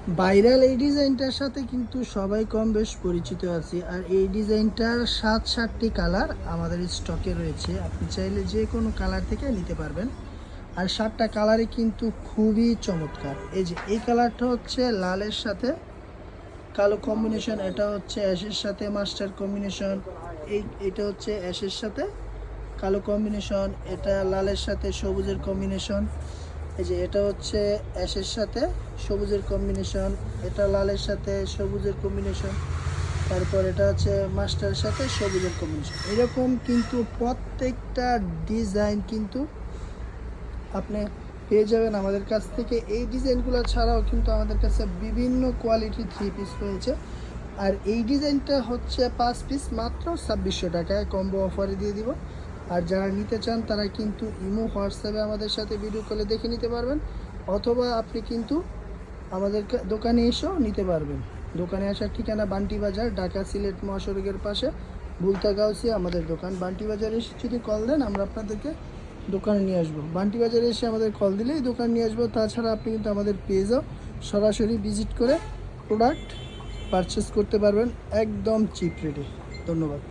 Viral এই ডিজাইনটার সাথে কিন্তু সবাই কম বেশ পরিচিত আছি। আর এই ডিজাইনটার 7-7টি কালার আমাদের স্টকে রয়েছে, আপনি চাইলে যে কোনো কালার থেকে নিতে পারবেন। আর 7টা কালারই কিন্তু খুবই চমৎকার। এই যে এই কালারটা হচ্ছে লালের সাথে কালো কম্বিনেশন, এটা হচ্ছে অ্যাশের সাথে মাস্টার কম্বিনেশন, এটা হচ্ছে অ্যাশের সাথে কালো কম্বিনেশন, এটা লালের সাথে সবুজের কম্বিনেশন। এই যে এটা হচ্ছে অ্যাশের সাথে সবুজের কম্বিনেশন, এটা লালের সাথে সবুজের কম্বিনেশন, তারপর এটা হচ্ছে মাস্টারের সাথে সবুজের কম্বিনেশন। এরকম কিন্তু প্রত্যেকটা ডিজাইন কিন্তু আপনি পেয়ে যাবেন আমাদের কাছ থেকে। এই ডিজাইনগুলো ছাড়াও কিন্তু আমাদের কাছে বিভিন্ন কোয়ালিটির 3 পিস রয়েছে। আর এই ডিজাইনটা হচ্ছে 5 পিস মাত্র 2600 টাকায় কম্বো অফারে দিয়ে দিব। আর যারা নিতে চান তারা কিন্তু ইমো হোয়াটসঅ্যাপে আমাদের সাথে ভিডিও কলে দেখে নিতে পারবেন, অথবা আপনি কিন্তু আমাদের দোকানে এসেও নিতে পারবেন। দোকানে আসার ঠিকানা বান্টি বাজার, ঢাকা সিলেট মহাসড়কের পাশে বুলতা গাউসিয়া আমাদের দোকান। বান্টি বাজারে এসে যদি কল দেন আমরা আপনাদেরকে দোকানে নিয়ে আসবো। বান্টি বাজারে এসে আমাদের কল দিলেই দোকান নিয়ে আসবো। তাছাড়া আপনি কিন্তু আমাদের পেজও সরাসরি ভিজিট করে প্রোডাক্ট পারচেস করতে পারবেন একদম চিপ রেটে। ধন্যবাদ।